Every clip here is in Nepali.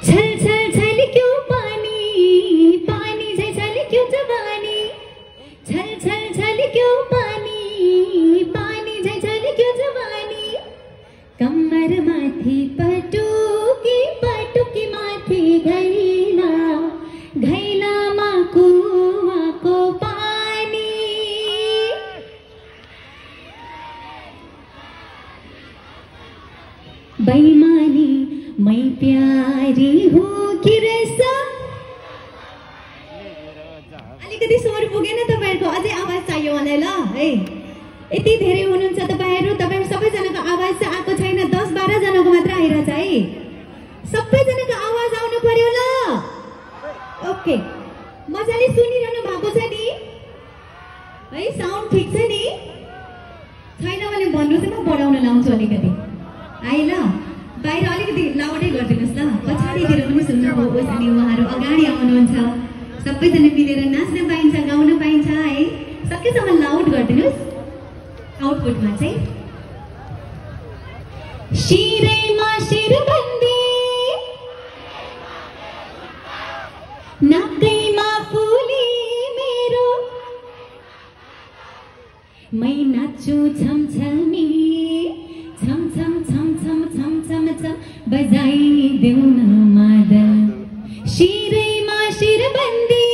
छल छल छल क्यों पानी, पानी झै छल क्यों जवानी, छल छल छल क्यों पानी, पानी झै छल क्यों जवानी, कम्मर माथि पटुकी, पटुकी माथि घैला, घैलामा कुवाको पानी। बेईमानी मैं प्यारी हूँ कि रसा। अलिकति स्वर पुगेन तपाईहरुको, अझै आवाज चाहियो मलाई ल है। यति धेरै हुनुहुन्छ तपाईहरु, तपाईहरु सबैजनाको आवाज चाहिँ आएको छैन, 10-12 जनाको मात्र आइरहेछ है। सबैजनाको आवाज आउनु पर्यो ल। ओके, मजाले सुनिरहनु भएको छ नि है? साउन्ड ठीक छ नि? छैन भने भन्नु चाहिँ म बढाउन लाउँछु अलिकति है ल। बाहिर अलिकति लाउडै गरिदिनुहोस् ल, पछाडितिर पनि सुन्नुहोस् अनि उहाँहरू अगाडि आउनुहुन्छ। सबैजना मिलेर नाच्न पाइन्छ, गाउन पाइन्छ है। सकेसम्म लाउड गरिदिनुहोस् आउटपुटमा चाहिँ। शिरैमा शिरबन्दी, नाकैमा फुली मेरो, मै नाच्छु छमछमी, छम छम छम छम छम छम छम, बजाइदेऊ न मादल। शिरैमा शिरबन्दी,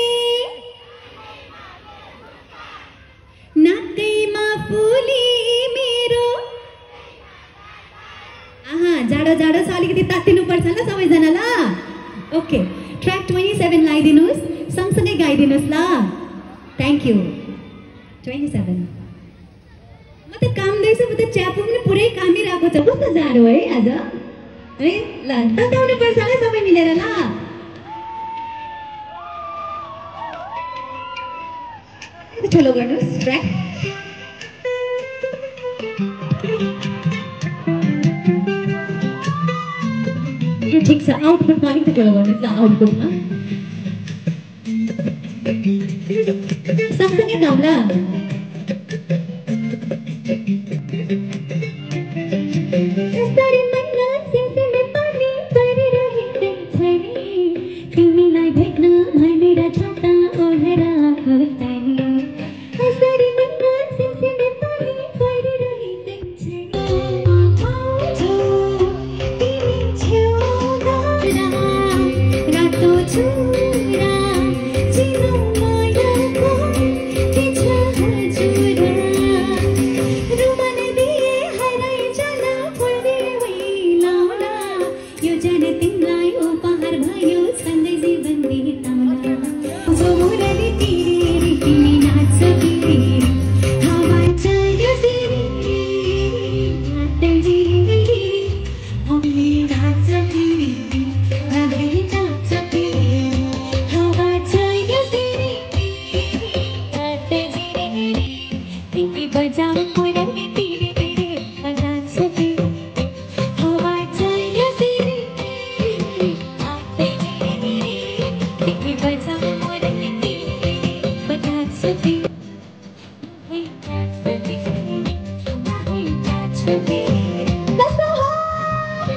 नाकैमा फुली मेरो। जाडो जाडो छ, अलिकति तात्तिनु पर्छ ल सबैजना ल। ओके, ट्र्याक 27 लगाइदिनुहोस्, सँगसँगै गाइदिनुहोस् ल। Thank you. 27 म त कामदैछु, म त च्यापो पनि पुरै कामिरहेको छ। कस्तो जाडो है आज है। ल तताउनु पर्छ ल सबै मिलेर ल। ठुलो गर्नुहोस् ट्र्याक। ठिक छ, आउटपुटमा अलिकति ठुलो गर्नुहोस् ल। आउटपुटमा सँगसँगै गाउँ ल। तिमीलाई भेट्न भनेर छाता ओढेर खोज्दै, यसरी मन सिमसिमे पानी परिरहेकै छ। आउँछौ तिमी छेउमा, रातो छुरा चिनो मायाको के छ हजुर, रुमन दिए हराइ जान फुलदिए वैलाउला, यो जान तिमीलाई उपहार भयो सँगै जीवन बिताउला। जो मुरली तिरेरी तिमी नाच्छ तिरेरी, हावा चल्यो तिरेरी, नाच्दै तिरेरी, हामी नाच्छ तिरेरी, हामी नाच्छ तिरेरी, हावा चल्यो तिरेरी, नाच्दै तिरेरी, तिमी बजाऊ मुरली तिरेरी, नाच्छ तिरेरी, हावा चल्यो तिरेरी, नाच्दै तिरेरी, तिमी बजाऊ मुरली तिरेरी, नाच्छ तिरेरी, नाच्छ तिरेरी, नाच्छ तिरेरी। Let's go home!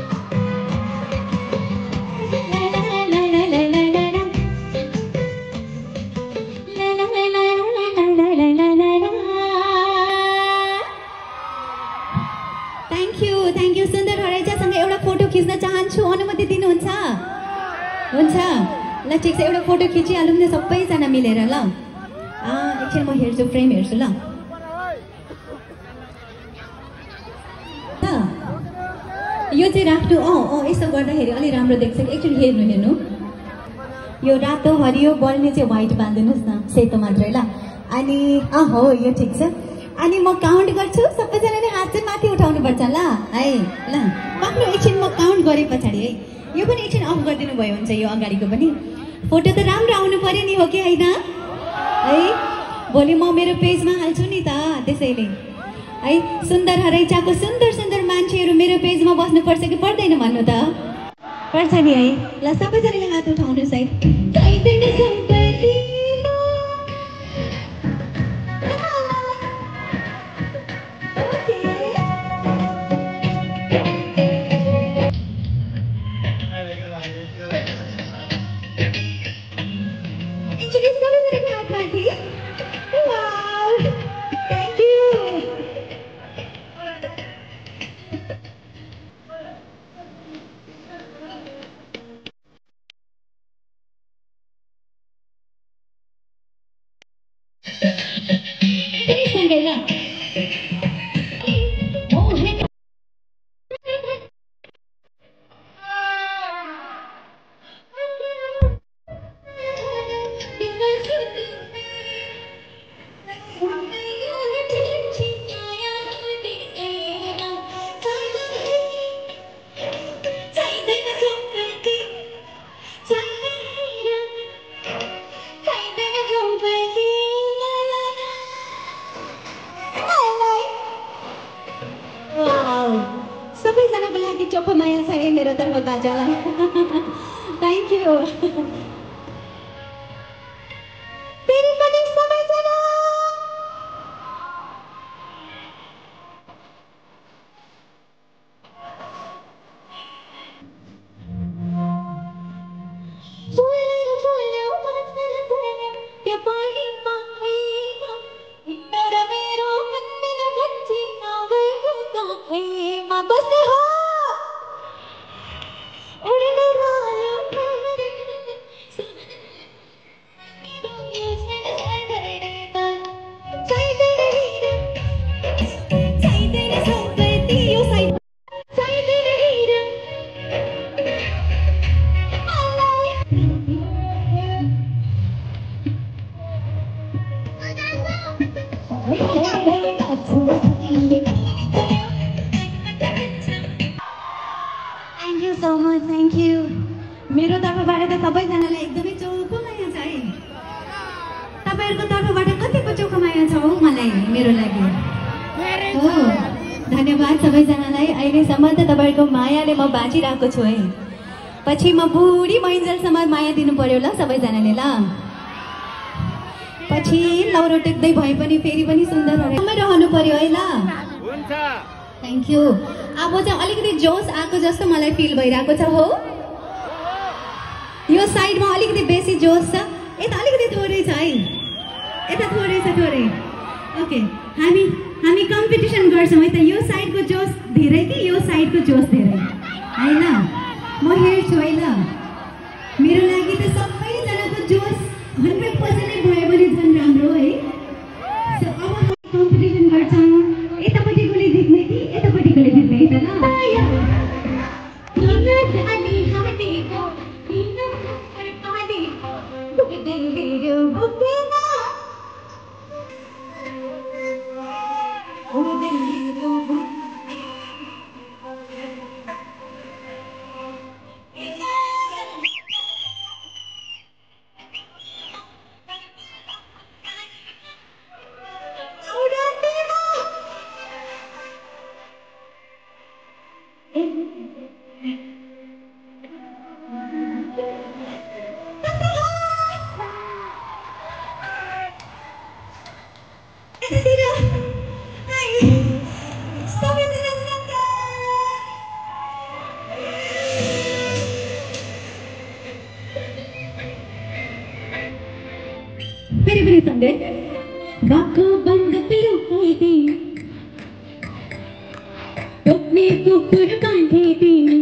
La la la la la la la la. La la la la la la la la la la. Thank you, सुन्दर हराइजासँग एउटा फोटो खिच्न चाहन्छु, अनुमति दिनुहुन्छ? हुन्छ ल, ठिक छ, एउटा फोटो खिचिहालौँ न सबैजना मिलेर ल। एकछिन म हेर्छु, फ्रेम हेर्छु ल। यो चाहिँ राख्नु, यसो गर्दाखेरि अलि राम्रो देख्छ कि। एकछिन हेर्नु, यो रातो हरियो बल्ने चाहिँ व्हाइट बालिदिनुहोस् न, सेतो मात्रै ल। अनि हो यो ठिक छ। अनि म काउन्ट गर्छु, सबैजनाले हात चाहिँ माथि उठाउनु पर्छ ल है। ल आफ्नो एकछिन म काउन्ट गरे पछाडि है, यो पनि एकछिन अफ गरिदिनु भयो हुन्छ, यो अगाडिको पनि। फोटो त राम्रो आउनु पर्यो नि, हो कि होइन है? भोलि म मेरो पेजमा हाल्छु नि त, त्यसैले है। सुन्दर हराइचाको सुन्दर सुन्दर मान्छेहरू मेरो पेजमा बस्नुपर्छ कि पर्दैन भन्नु त? पर्छ नि है। ल सबैजनाले हात उठाउनुहोस् है। छ है मेरो तर्फबाट थ्याङ्क यू फेरि पनि सबैजना Thank you so much. Thank you. मेरो तर्फबाट त सबैजनालाई एकदमै चोखो माया छ है तपाईहरुको तर्फबाट कतिको चोखो माया छ हो मलाई मेरो लागि हो धन्यवाद सबैजनालाई अहिलेसम्म त तपाईहरुको मायाले म बाँचिरहेको छु है पछि म बुढी भइन्जेलसम्म माया दिनु पर्यो ल सबैजनाले ल पछि लौरो टेक्दै भए पनि फेरि पनि सुन्दर रहनु पर्यो है ल हुन्छ थ्यांक यू अब चाहिँ अलिकति जोश आको जस्तो मलाई फिल भइरहेको छ हो यो साइडमा अलिकति बेसी जोश छ यता अलिकति थोरै छ है यता थोरै छ थोरै ओके हामी कम्पिटिसन गर्छौं है त यो साइडको जोश धेरै कि यो साइडको जोश धेरै हैन म हेर्छु है ल मेरो लागि त सबैजनाको जोश 100% नै भयो भने झन् राम्रो है सो अब हामी कम्पिटिसन गर्छौं यतापट्टिकोले जित्ने कि यतापट्टिकोले जित्ने त ल Very, very Sunday. Baka banga pilu hai topne kupur kandhe dini